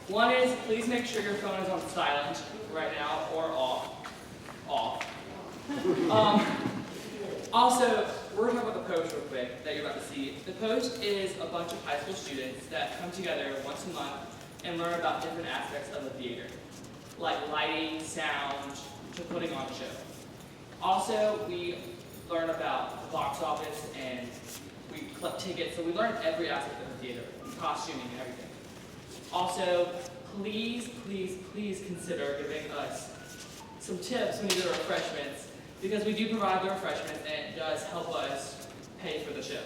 One is, please make sure your phone is on silent right now or off. Also, we're going to talk about the post real quick that you're about to see. The post is a bunch of high school students that come together once a month and learn about different aspects of the theater, like lighting, sound, to putting on a show. Also, we learn about the box office and we collect tickets, so we learn every aspect of the theater, costuming and everything. Also, please consider giving us some tips when you do the refreshments, because we do provide the refreshments and it does help us pay for the show.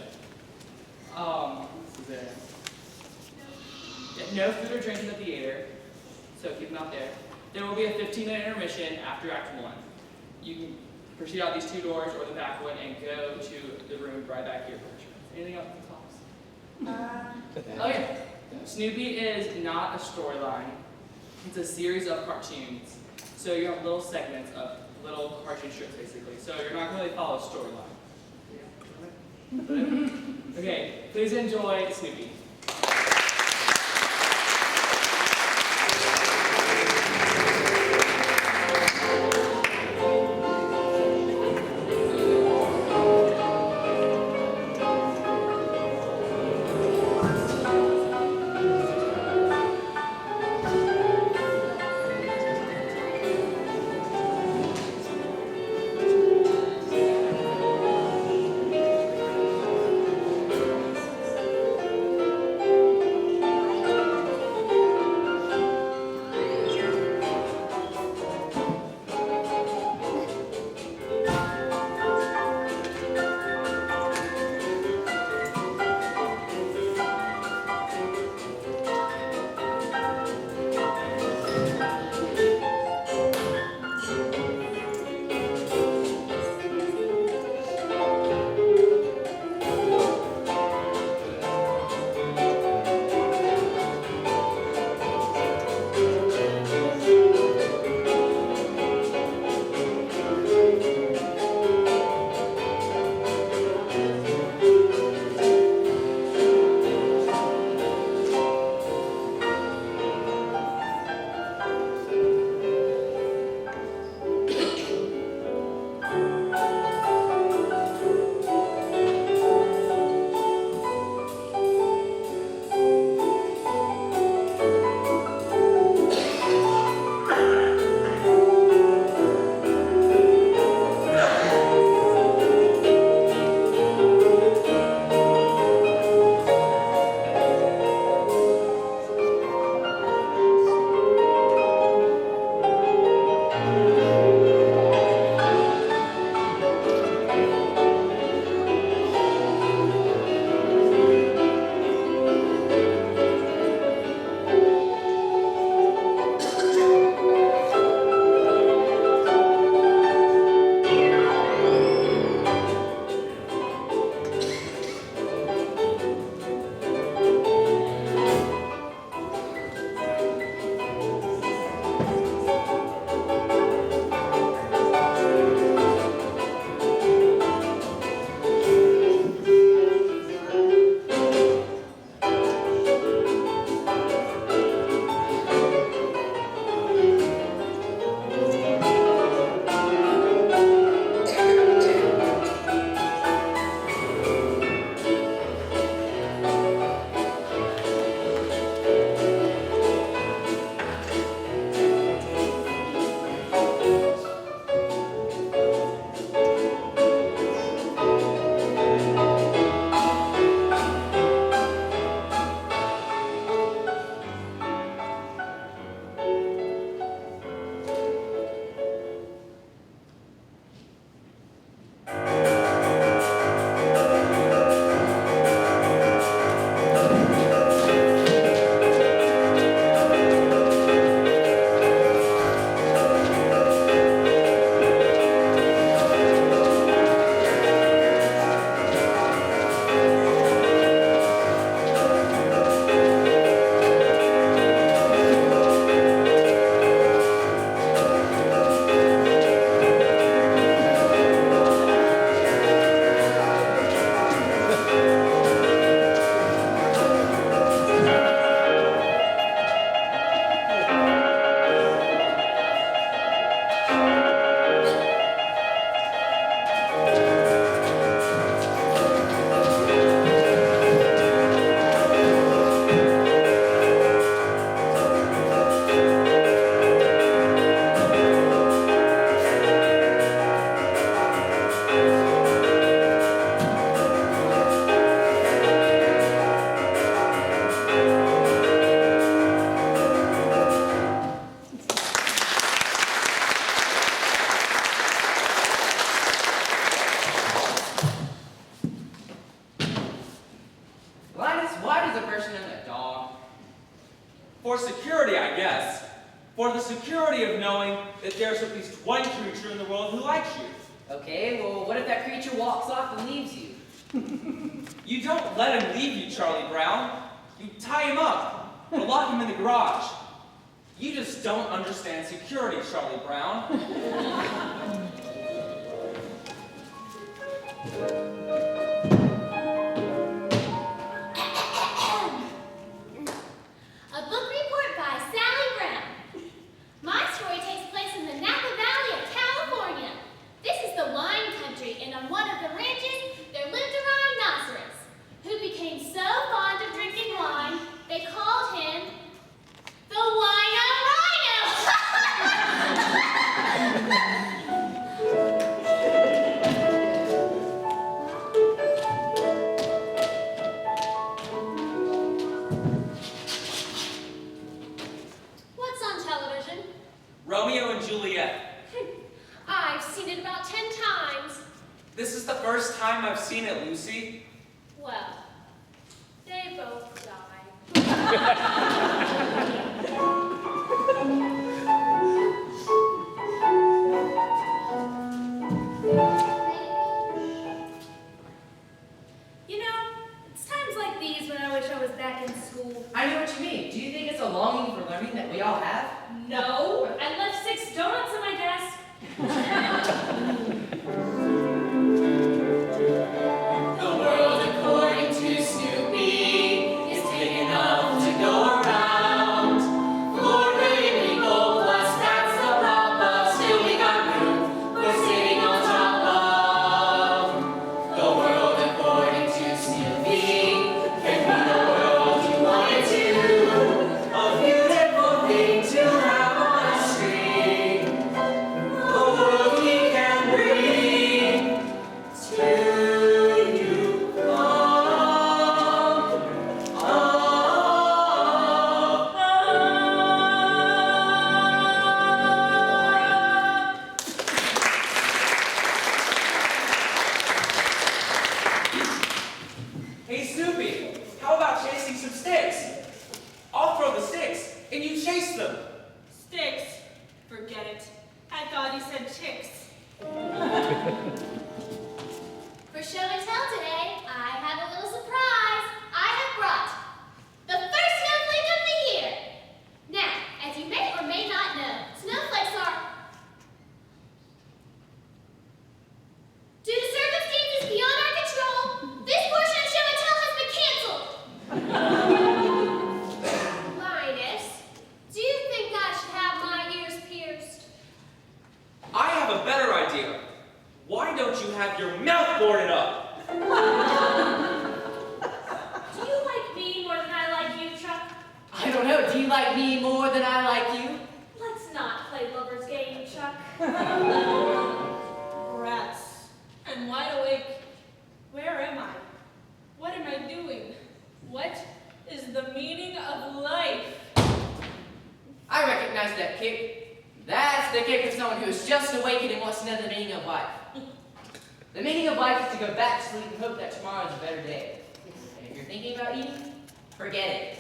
No food or drink in the theater, so keep them out there. There will be a 15-minute intermission after Act 1. You can proceed out these two doors or the back one and go to the room right back here. Anything else in the tops? Okay. Snoopy is not a storyline. It's a series of cartoons. So you have little segments of little cartoon strips, basically. So you're not going to really follow a storyline. Okay, please enjoy Snoopy. security, I guess. For the security of knowing that there's at least one creature in the world who likes you. Okay, well, what if that creature walks off and leaves you? You don't let him leave you, Charlie Brown. You tie him up or lock him in the garage. You just don't understand security, Charlie Brown. A book report by Sally Brown. My story takes place in the Napa Valley of California. This is the wine country, and on one of the ranches, there lived a rhinoceros who became so fond of drinking wine, they called him the Wino Rhino. What's on television? Romeo and Juliet. I've seen it about 10 times. This is the first time I've seen it, Lucy. Well, they both died. You know, it's times like these when I wish I was back in school. I know what you mean. Do you think it's a longing for learning that we all have? No, I left 6 donuts on my desk. The world, according to Snoopy, is big enough to go around. Four billion people plus that's the papa. Still we got room we're sitting on top of. The world, according to Snoopy, can be the world you want it to. A beautiful thing to have on a string. The world we can bring to you. Hey, Snoopy, how about chasing some sticks? I'll throw the sticks, and you chase them. Sticks. Forget it. I thought you said chicks. For show and tell today, I have a little surprise. I have brought the first snowflake of the year. Now, as you may or may not know, snowflakes are, due to circumstances beyond our control, this portion of show and tell has been canceled. Linus, do you think I should have my ears pierced? I have a better idea. Why don't you have your mouth boarded up? Do you like me more than I like you, Chuck? I don't know. Do you like me more than I like you? Let's not play lover's game, Chuck. Rats. I'm wide awake. Where am I? What am I doing? What is the meaning of life? I recognize that kick. That's the kick of someone who is just awakened and wants to know the meaning of life. The meaning of life is to go back to sleep and hope that tomorrow is a better day. And if you're thinking about eating, forget it.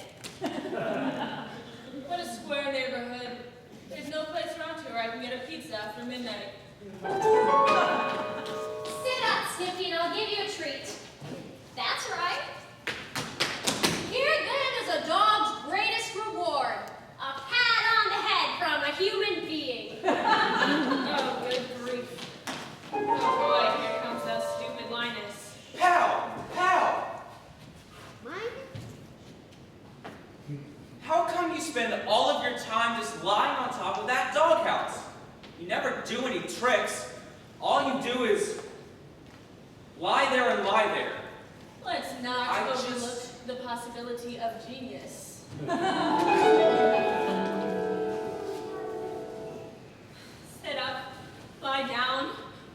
What a square neighborhood. There's no place around here where I can get a pizza after midnight. Sit up, Snoopy, and I'll give you a treat. That's right. Here then is a dog's greatest reward. A pat on the head from a human being. Oh, good grief. Oh boy, here comes that stupid Linus. Pow! Pow! How come you spend all of your time just lying on top of that doghouse? You never do any tricks. All you do is lie there and lie there. Let's not I overlook just- the possibility of genius. Sit up, lie down,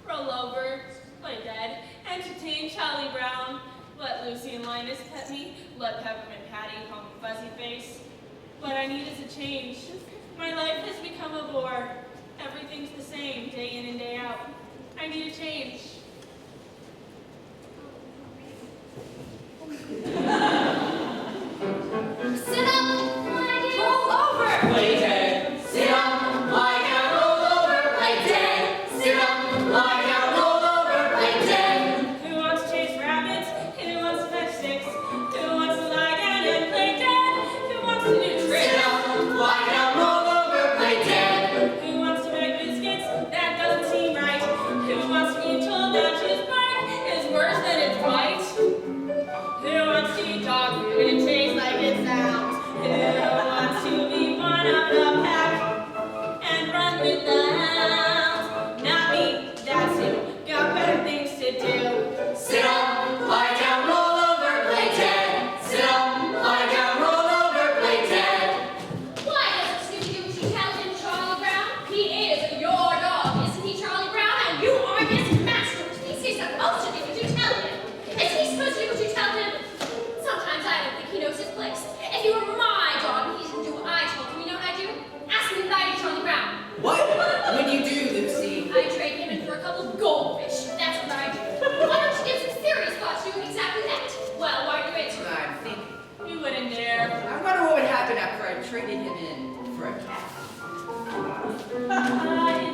roll over, play dead, entertain Charlie Brown, let Lucy and Linus pet me, let Peppermint Patty call me fuzzy face. What I need is a change. My life has become a bore. Everything's the same, day in and day out. I need a change. Sit up, lie down. Roll for a cat. I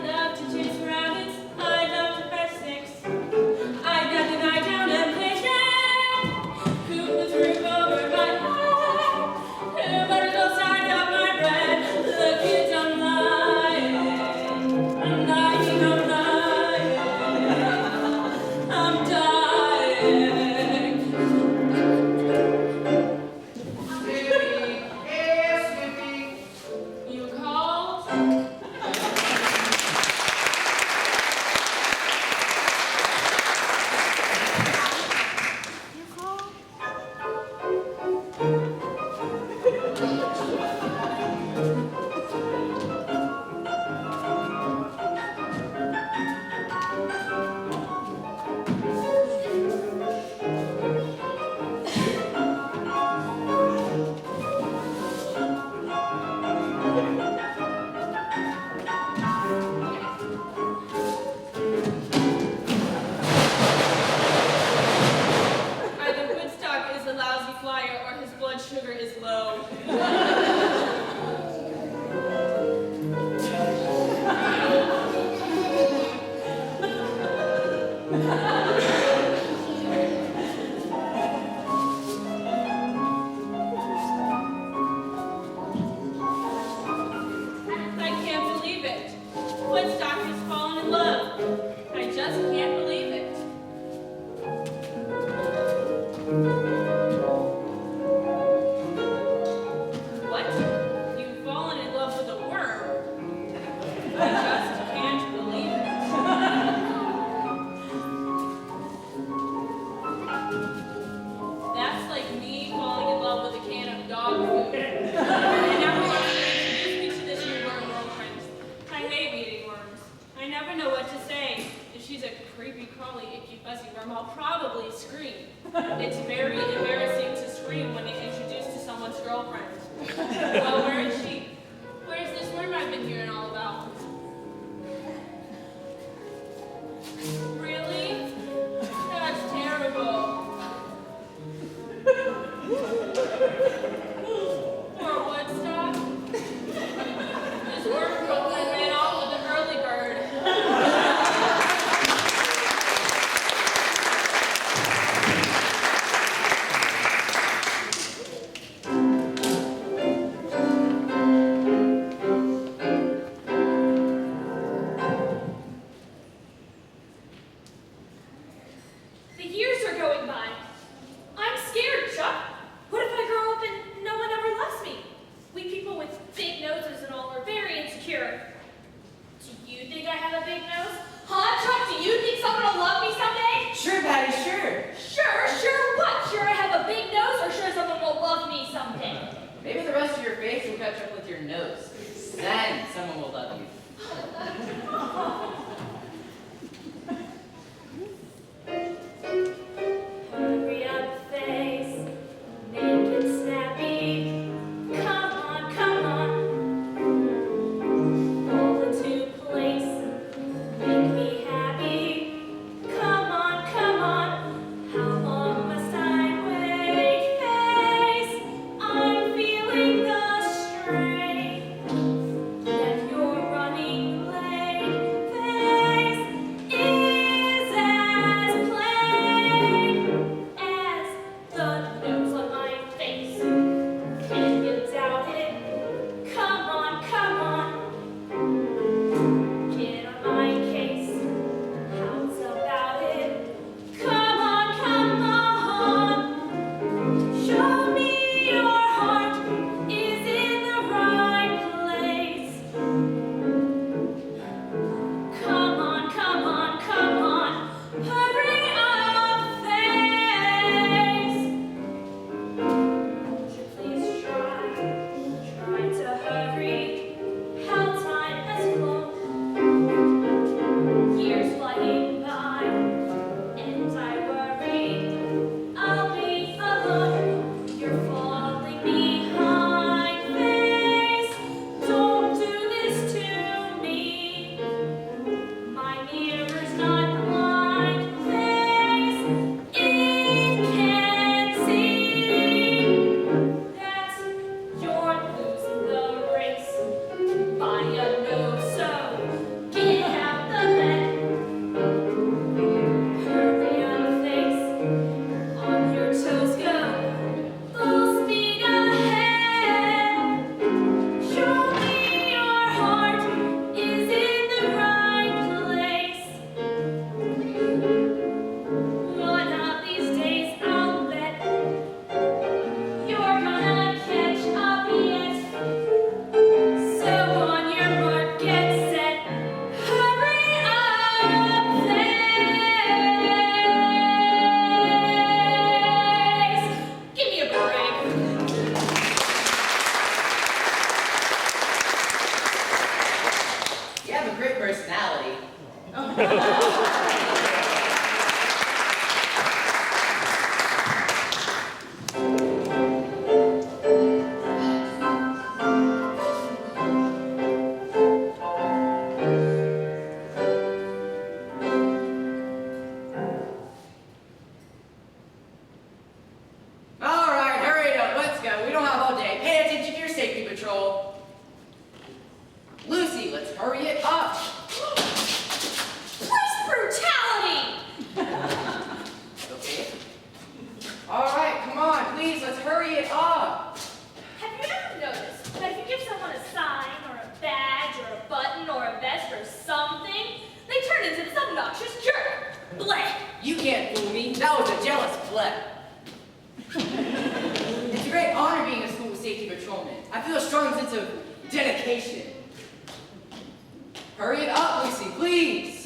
love to chase rabbits. I love to fetch sticks. I got the night down and play tag. Cuckoo's roof over my head. Vertical side of my bread. The kids I'm lying. I'm lying, I'm lying. I'm dying. Snoopy! Hey, Snoopy! You called? Either Woodstock is a lousy flyer or his blood sugar is low. I can't believe it. Woodstock has fallen in love. I just can't believe it. What? You've fallen in love with a worm? I just can't believe it. That's like me falling in love with a can of dog food. And everyone introduced me to this new worm girlfriend. I hate meeting worms. I never know what to say. If she's a creepy, crawly, icky, fuzzy worm, I'll probably scream. It's very embarrassing to scream when you're introduced to someone's girlfriend. Well, where is she? Where's this worm I've been hearing all about? Really? That's terrible. Poor Woodstock. This worm girlfriend ran off with an early bird. The years are going by. I'm scared, Chuck. What if I grow up and no one ever loves me? We people with big noses and all are very insecure. Do you think I have a big nose? Huh, Chuck? Do you think someone will love me someday? Sure, Patty, sure. Sure what? Sure I have a big nose or sure someone will love me someday? Maybe the rest of your face will catch up with your nose. Then someone will love you. Hurry up, face, make it snappy. Come on, all into place, make me happy. Come on, how long must I wait, face? I'm feeling the strain that you're running late. personality. Alright, hurry up, let's go. We don't have all day. Pay attention to your safety patrol. Lucy, let's hurry it up. Police brutality! Okay. Alright, come on, please, let's hurry it up. Have you ever noticed that if you give someone a sign or a badge or a button or a vest or something, they turn into this obnoxious jerk? Blech! You can't fool me. That was a jealous pleb. It's a great honor being a school safety patrolman. I feel a strong sense of dedication. Hurry it up, Lucy, please.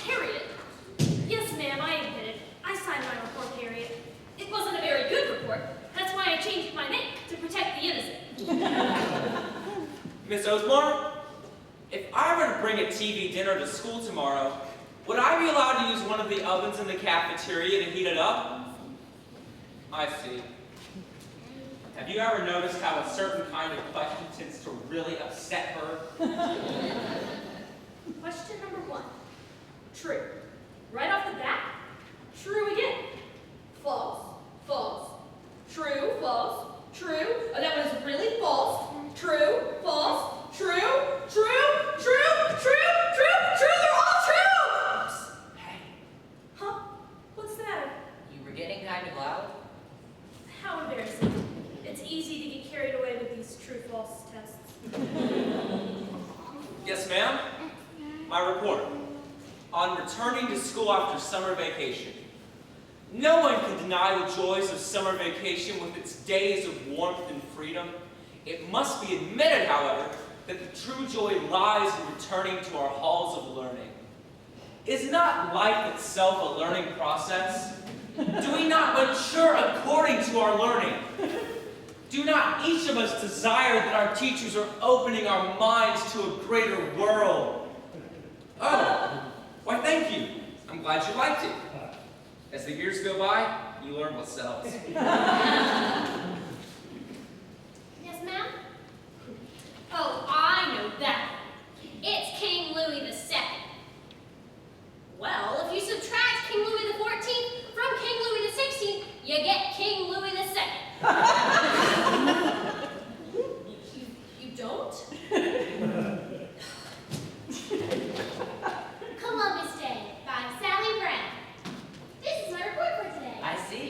Harriet. Yes, ma'am, I admit it. I signed my report, Harriet. It wasn't a very good report. That's why I changed my name, to protect the innocent. Miss Oathmore, if I were to bring a TV dinner to school tomorrow, would I be allowed to use one of the ovens in the cafeteria to heat it up? I see. Have you ever noticed how a certain kind of question tends to really upset her? Question number 1. True. Right off the bat, true again. False, false, true, false, true. Oh, that was really false. True, false, true, true, true, true, true, true. They're all true! Hey, Huh? What's the matter? you were getting kind of loud. How embarrassing. It's easy to get carried away with these true-false tests. Yes, ma'am. My report. On returning to school after summer vacation. No one can deny the joys of summer vacation with its days of warmth and freedom. It must be admitted, however, that the true joy lies in returning to our halls of learning. Is not life itself a learning process? Do we not mature according to our learning? Do not each of us desire that our teachers are opening our minds to a greater world? Oh, why thank you. I'm glad you liked it. As the years go by, you learn what sells. Yes, ma'am? Oh, I know that. It's King Louis II. Well, if you subtract King Louis XIV from King Louis XVI, you get King Louis II. You don't? Columbus Day by Sally Brown. This is my report for today. I see.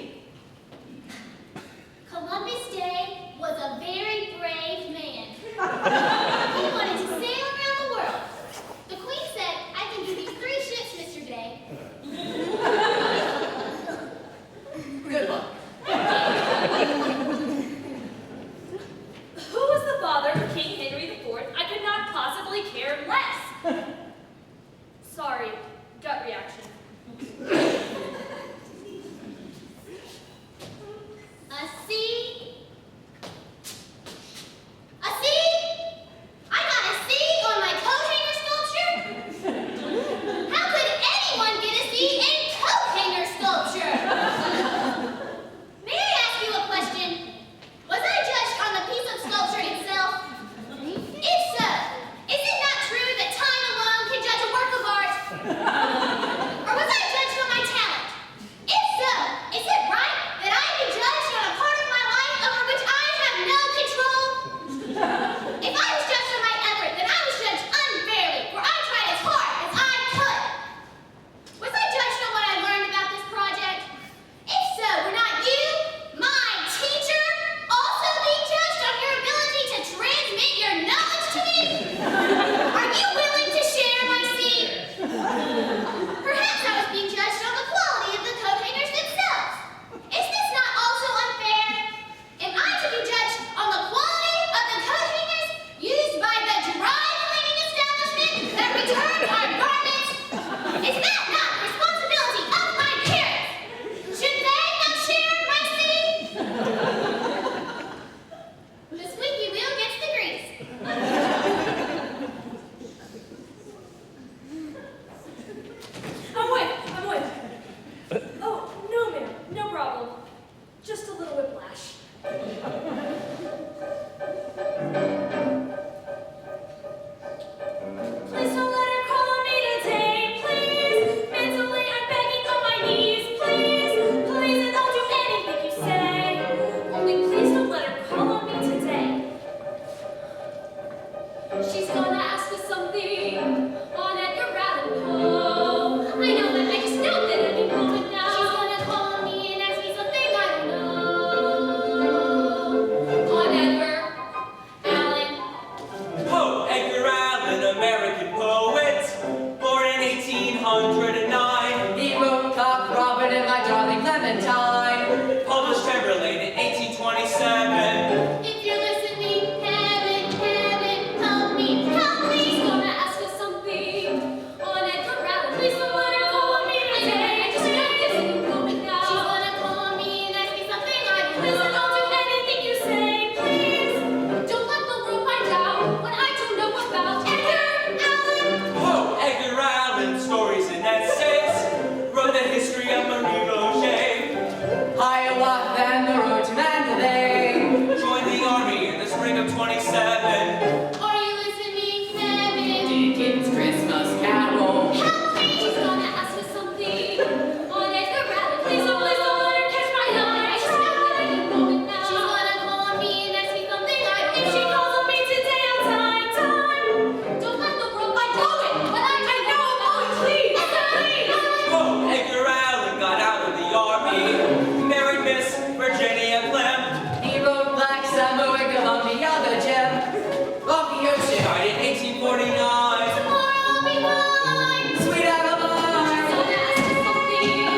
Tomorrow I'll be mine. Sweet Adeline. So fast as will be. I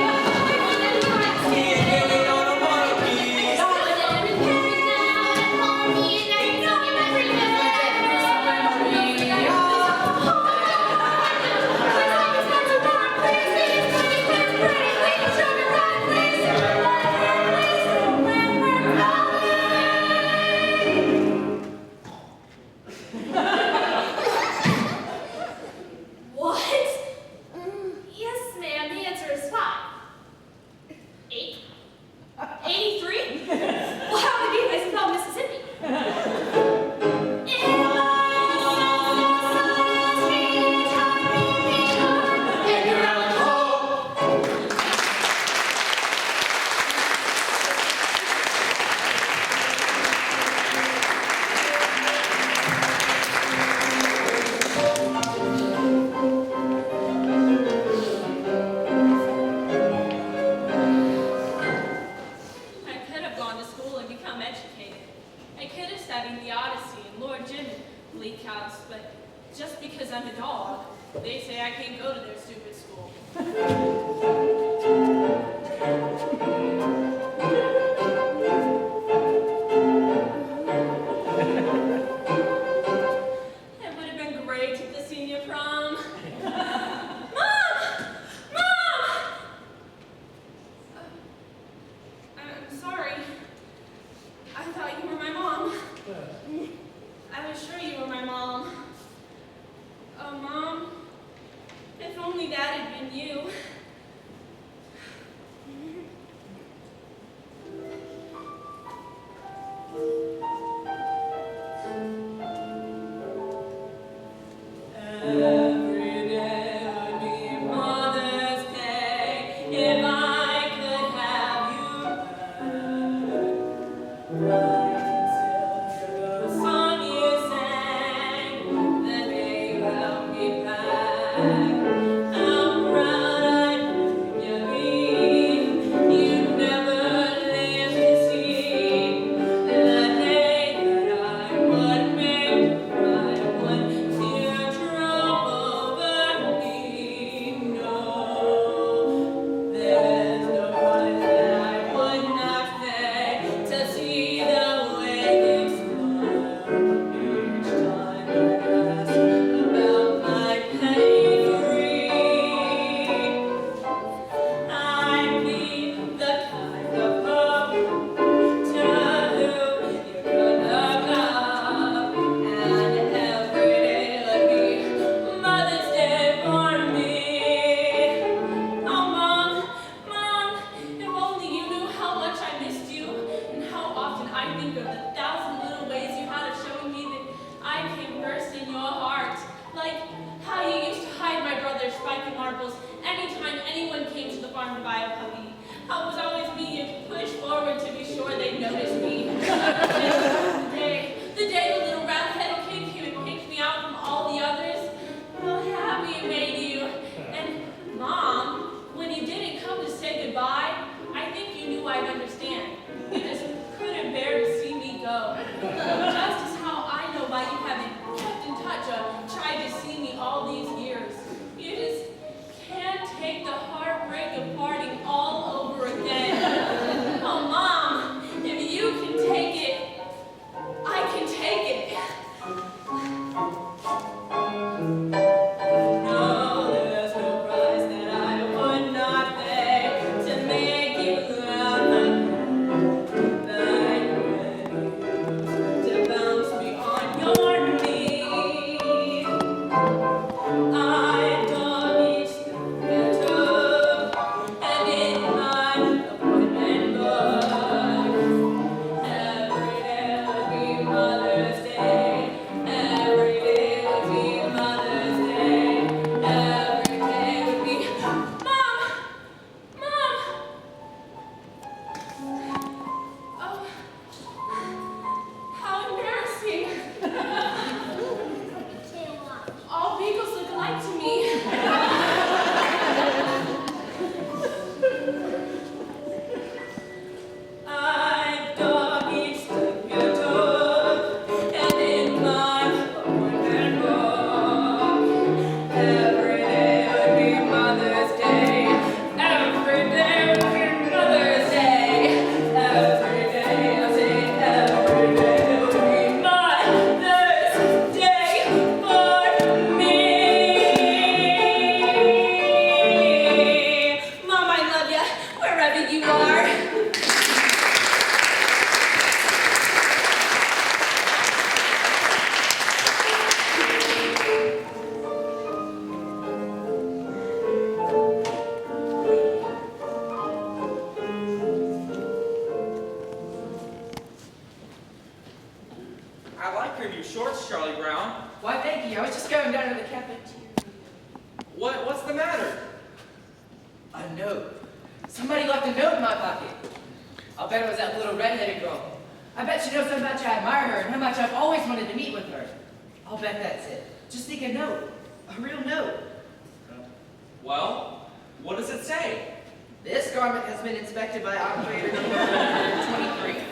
want it right. What? Yes, ma'am. The answer is 5. 8? 83? Well, how would it be if I spelled Mississippi? I could have gone to school and become educated. I could have studied the Odyssey and Lord Jim and Bleak House, but just because I'm a dog, they say I can't go to their stupid school. It would have been great at the senior prom. Mom! Mom! I'm sorry. I thought you were my mom. I was sure you were my mom. Oh, Mom, if only Dad had been you. Every day would be Mother's Day if I could have you back. Until the song you sang, the day will be back. How proud I would you be? You never lived to see the day that I would make you cry. Would teardrop over me? No, there's no price that I would not pay to see the way you smile each time I ask about my penny free. I'd be the kind of hope to whom you could look up, and every day would be Mother's Day for me. Oh, Mom, if only you knew how much I missed you, and how often I think of the 1,000 little ways you had of showing me that I came first in your heart. Like how you used to hide my brother's spiky marbles anytime anyone came to the farm to buy a puppy. How it was always me you had to push forward to be sure they'd notice me. The day the little round-headed kid came and picked me out from all the others. How happy it made you. And Mom, when you didn't come to say goodbye, I think you knew I'd understand. You just couldn't bear to see me go. Just as how I know why you haven't kept in touch or tried to see me all these years. You just can't take the heartbreak of parting all over again. Oh, Mom, if you can I like your new shorts, Charlie Brown. Why, thank you. I was just going down to the cafeteria. What's the matter? A note. Somebody left a note in my pocket. I'll bet it was that little redheaded girl. I bet she knows how much I admire her and how much I've always wanted to meet with her. I'll bet that's it. Just think a note. A real note. Well, what does it say? This garment has been inspected by operator number 123.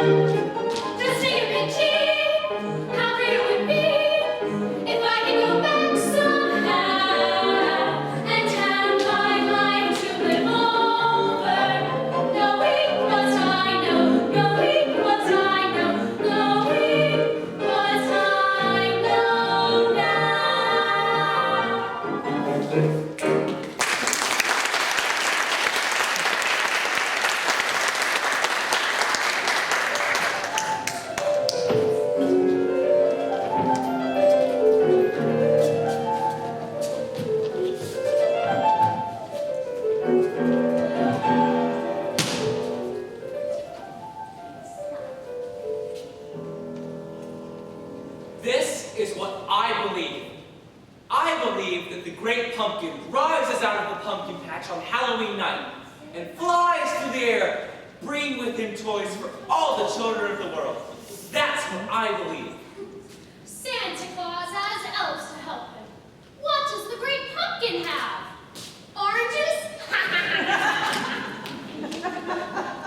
Just take a big cheat. How great it would be if I could go back somehow and have my life to live over, knowing what I know, knowing what I know, knowing what I know now. This is what I believe. I believe that the great pumpkin rises out of the pumpkin patch on Halloween night and flies through the air, bringing with him toys for all the children of the world. That's what I believe. Santa Claus has elves to help him. What does the great pumpkin have? Oranges?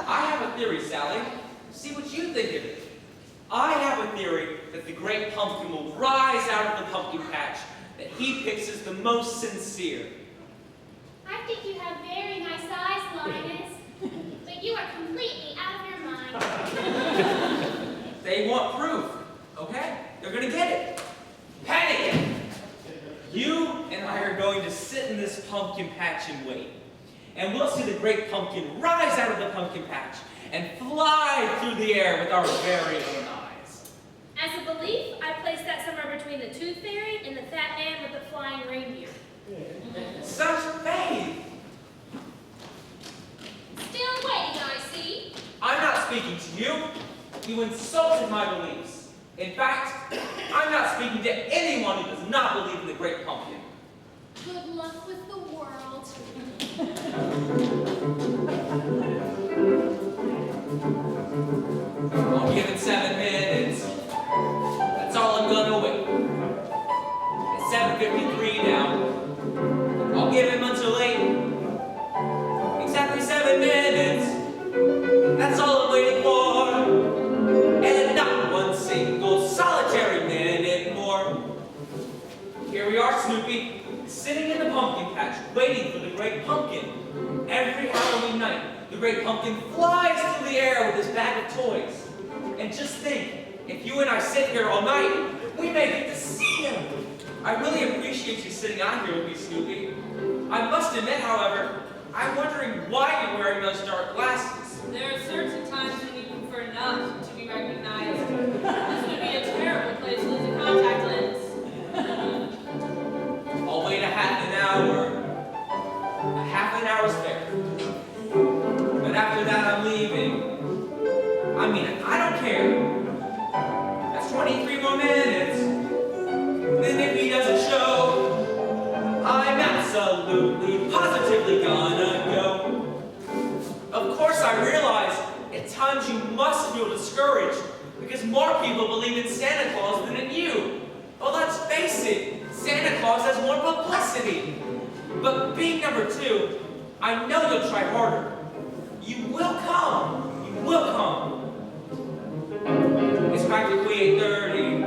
I have a theory, Sally. See what you think of it. I have a theory that the great pumpkin will rise out of the pumpkin patch that he picks as the most sincere. I think you have very nice eyes, Linus, but you are completely out of your mind. They want proof, okay? They're gonna get it. Panic it! You and I are going to sit in this pumpkin patch and wait. And we'll see the great pumpkin rise out of the pumpkin patch and fly through the air with our very own eyes. As a belief, I place that somewhere between the Tooth Fairy and the Fat Man with the Flying Reindeer. Such faith! Still waiting, I see. I'm not speaking to you. You insulted my beliefs. In fact, I'm not speaking to anyone who does not believe in the great pumpkin. Good luck with the world. I'll give it 7 minutes. That's all I'm gonna wait. It's 7:53 now. I'll give him until 8. Exactly 7 minutes. That's all I'm waiting for. And not one single solitary minute more. Here we are, Snoopy, sitting in the pumpkin patch, waiting for the great pumpkin. Every Halloween night, the great pumpkin flies through the air with his bag of toys. And just think, if you and I sit here all night, we may get to see him. I really appreciate you sitting out here with me, Snoopy. I must admit, however, I'm wondering why you're wearing those dark glasses. There are certain times when you prefer not to be recognized. This would be a terrible place to lose a contact lens. I'll wait a half an hour. A half an hour's fair. But after that, I'm leaving. I mean, I don't care. That's 23 more minutes. Then if he doesn't show, I'm absolutely, positively gonna go. Of course, I realize at times you must feel discouraged because more people believe in Santa Claus than in you. But let's face it, Santa Claus has more publicity. But being number 2, I know you'll try harder. You will come. You will come. It's practically 8:30.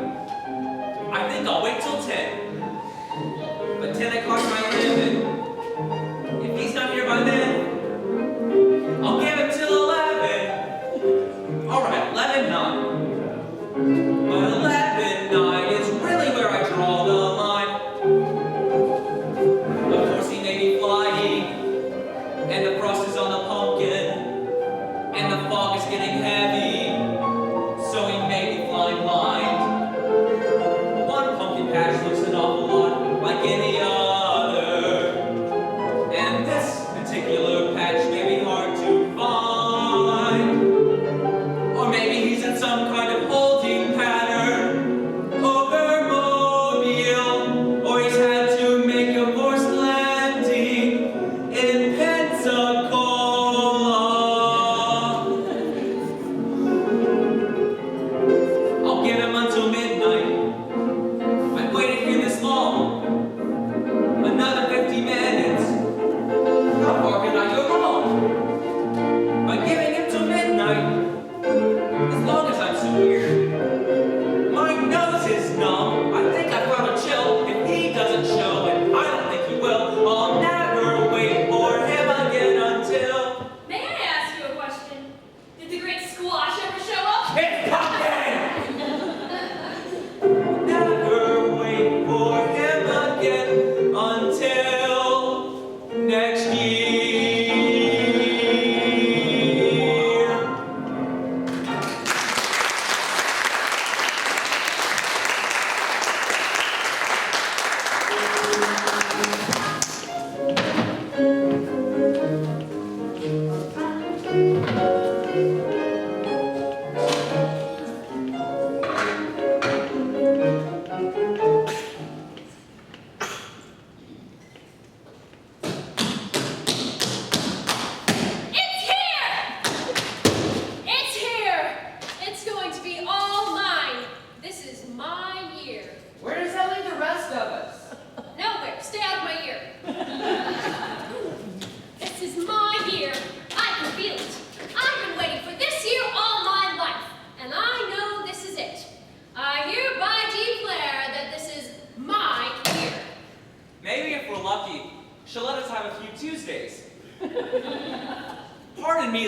I think I'll wait till 10. But 10 o'clock's my limit. If he's not here by then, I'll give him till 11. All right, 11:09. But 11:09 is really where I draw the line. Of course, he may be flying, and the frost is on the pumpkin, and the fog is getting heavy, so he may be flying blind. One pumpkin patch looks an awful lot like any other, and this particular patch may be hard to find. Or maybe he's in some kind of holding pattern, overmobile, or he's had to make a forced landing in Pensacola. I'll give him until midnight. I've waited here this long. Another 50 minutes. How far can I go wrong? By giving him till midnight, there's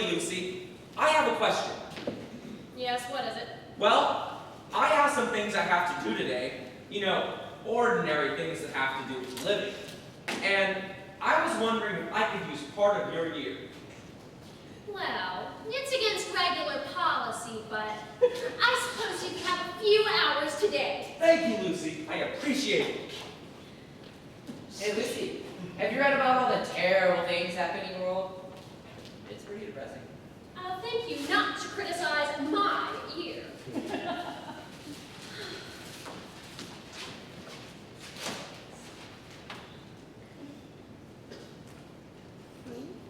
you, Lucy. I have a question. Yes, what is it? Well, I have some things I have to do today. You know, ordinary things that have to do with living. And I was wondering if I could use part of your year. Well, it's against regular policy, but I suppose you can have a few hours today. Thank you, Lucy. I appreciate it. Hey, Lucy, have you read about all the terrible things happening in the world? It's pretty depressing. I'll thank you not to criticize my ear.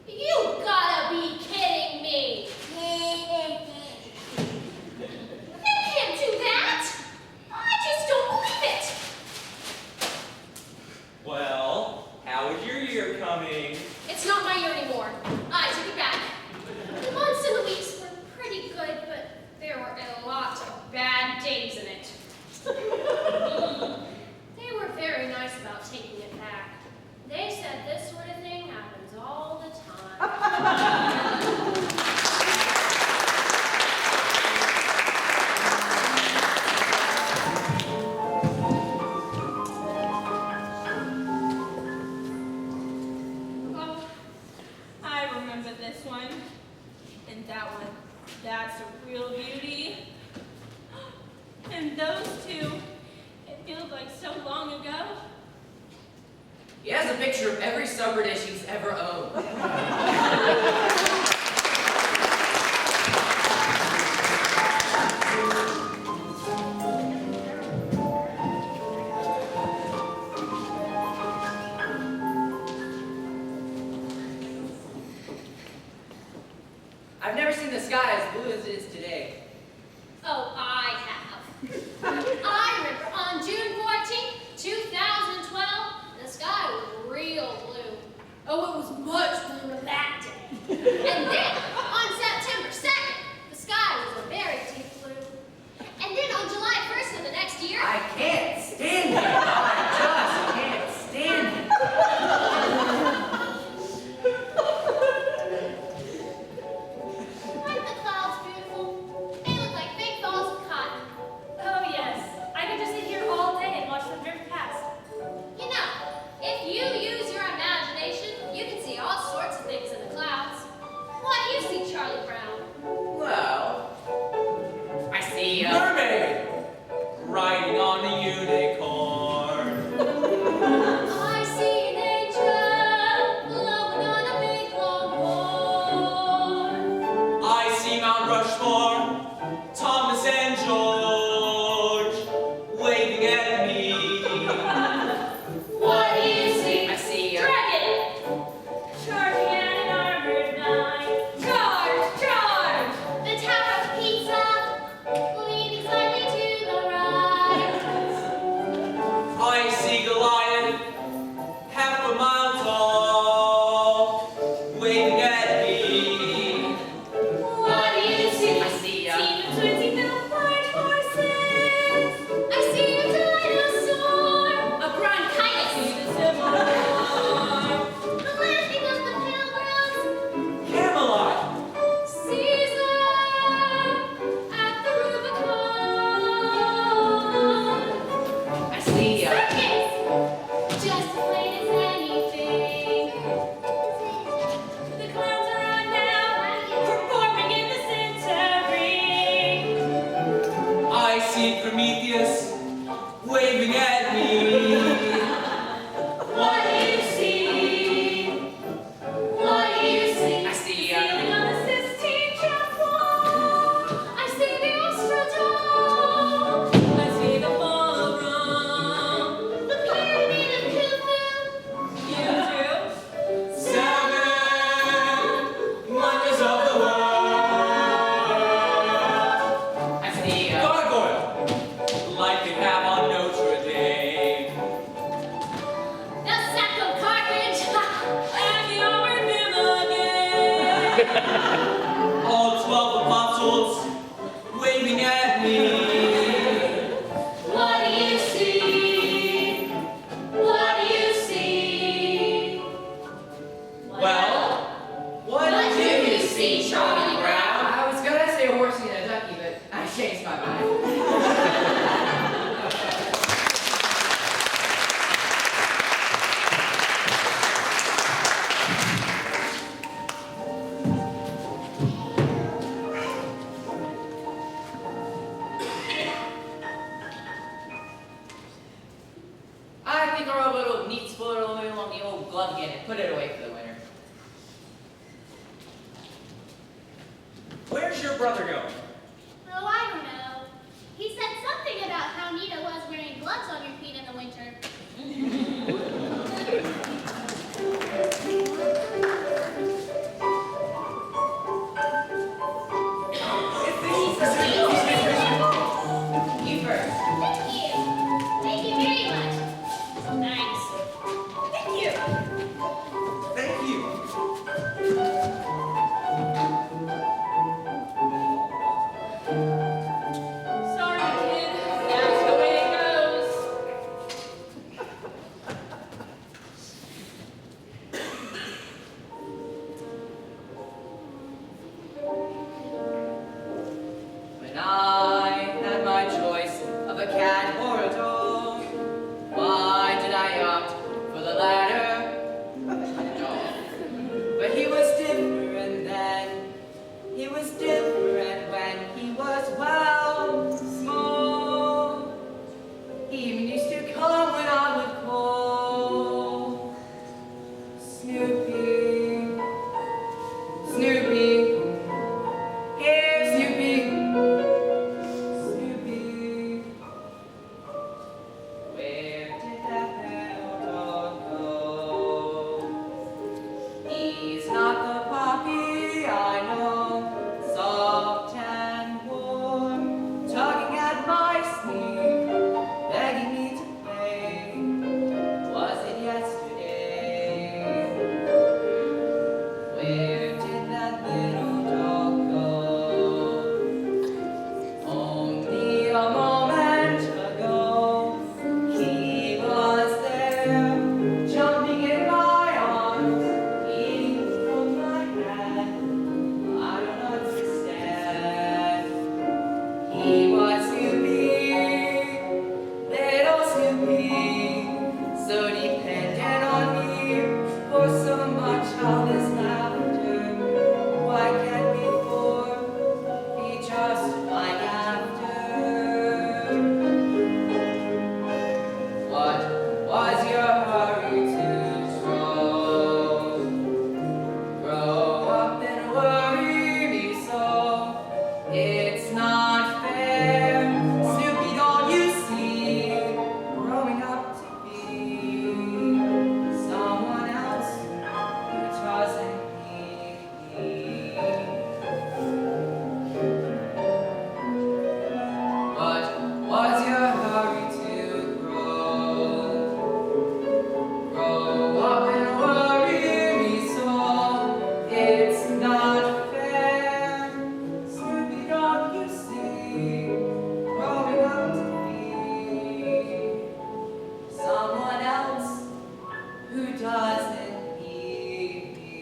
You gotta be kidding me! You can't do that! I just don't believe it! Well, how is your year coming? It's not my year anymore. I took it back. The months and the weeks were pretty good, but there were a lot of bad days in it. They were very nice about taking it back. They said this sort of thing happens all the time. Oh, I remember this one. And that one. That's a real beauty. And those two. It feels like so long ago. He has a picture of every summer dish he's ever owned. I've never seen the sky as blue as it is today. Oh, I have. I remember on June 14th, 2012, the sky was real blue. Oh, it was much bluer that day. And then, on September 2nd, the sky was a very deep blue. And then on July 1st of the next year, I can't stand it. I just can't stand it. aren't the clouds beautiful? They look like big balls of cotton. Oh, yes. I could just sit here all day and watch them drift past. You know, if you use your imagination, you can see all sorts of things in the clouds. What do you see, Charlie Brown? Well, I see Mermaid! Riding on a unicorn. I see an angel blowing on a big long horn. I see Mount Rushmore, Thomas and George, waving at me. What do you see? I see Dragon! Charging at an armored knight. Charge! Charge! The Tower of Pizza, leaning slightly to the right. I see Goliath, half a mile tall, waving at me. What do you see? I see Team of twinsy little white horses. I see a dinosaur, a See bronchitis, the Civil War. the landing of the Pilgrims, Camelot! Caesar at the Rubicon. I see Circus, just as plain as anything. The clowns are on now, performing in the center ring. I see Prometheus, waving at me. What do you see? What do you see? I see Sailing on the Sistine Chapel. I see the Astrodome, I see the ballroom. the Pyramid of Khufu. You do? 7 wonders of the world. I see Gargoyle, like they have on Notre Dame. The sack of Carthage. And the armored again. All 12 apostles, waving at me. What do you see? What do you see? Well, what do you see, Charlie? changed my mind. I think our little needs pull it away along the old glove again and put it away for the winter. Where's your brother going? Oh, I don't know. He said something about how neat it was wearing gloves on your feet in the winter. You first. Thank you. Thank you very much. Thanks. Thank you. Thank you. Sorry, kid. That's the way it goes. When I had my choice of a cat or a dog, why did I opt for the latter? Dog. But he was different then. He was different when he was, well, small. He even used to come when I would call. Snoopy, Snoopy, here, Snoopy. Snoopy, where did that little dog go? He's not the puppy I know, soft and warm, tugging at my sleeve, begging me to play. Was it yesterday? Where did that little dog go? Only a moment ago, he was there, jumping in my arms, eating from my hand. I don't understand. He was Snoopy, little Snoopy, so dependent on me for so much of his laughter. Why can't we four be just like after? What was your hurry to grow? Grow up and worry me so. It's not fair, Snoopy, don't you see? Growing up to be someone else who doesn't need me. What was your hurry to grow? Grow up and worry me so. It's not fair, Snoopy, don't you see? Growing up to be someone else who doesn't need me.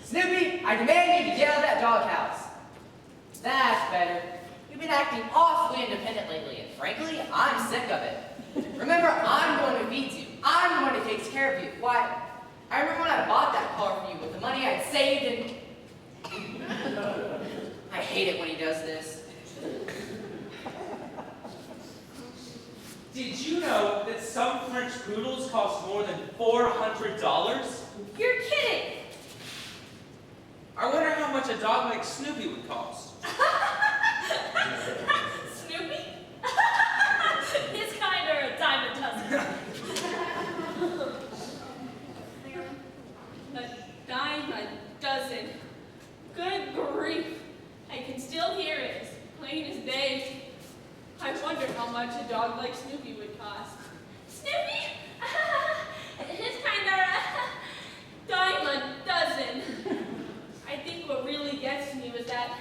Snoopy, I demand you to get out of that doghouse. That's better. You've been acting awfully independent lately, and frankly, I'm sick of it. Remember, I'm the one who feeds you. I'm the one who takes care of you. Why, I remember when I bought that car for you with the money I'd saved and... I hate it when he does this. Did you know that some French poodles cost more than $400? You're kidding. I wonder how much a dog like Snoopy would cost. Snoopy? His kind are a dime a dozen. A dime a dozen. Good grief. I can still hear it, as plain as day. I wonder how much a dog like Snoopy would cost. Snoopy? His kind are a dime a dozen. I think what really gets me was that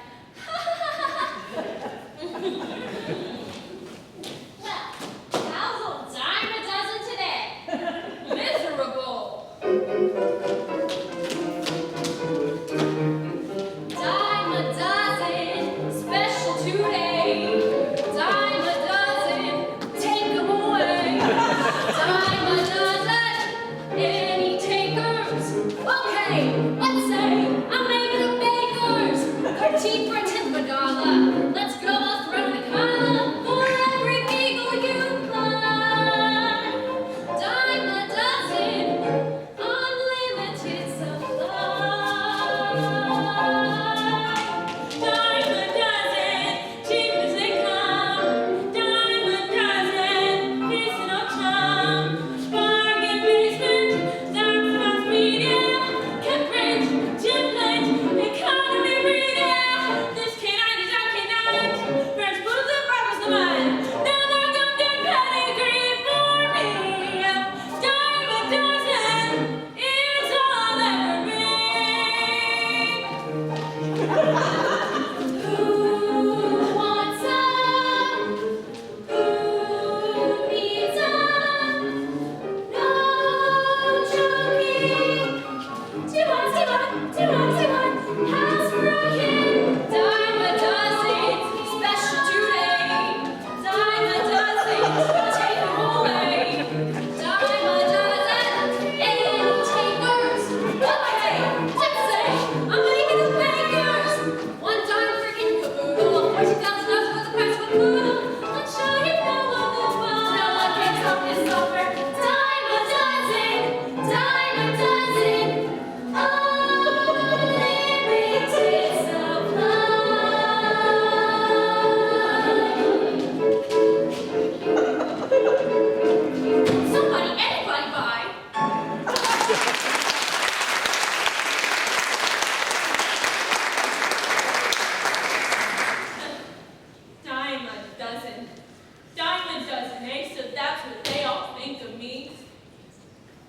a dozen, eh? So that's what they all think of me.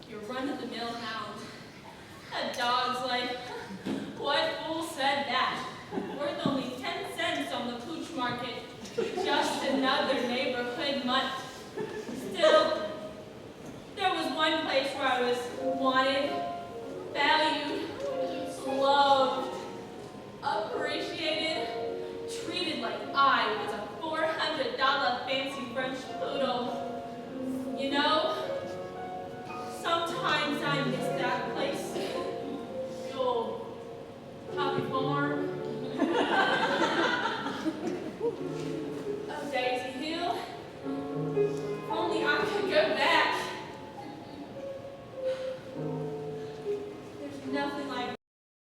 Your run-of-the-mill hound. A dog's life. What fool said that? Worth only 10 cents on the pooch market. Just another neighborhood mutt. Still, there was one place where I was wanted, valued, loved.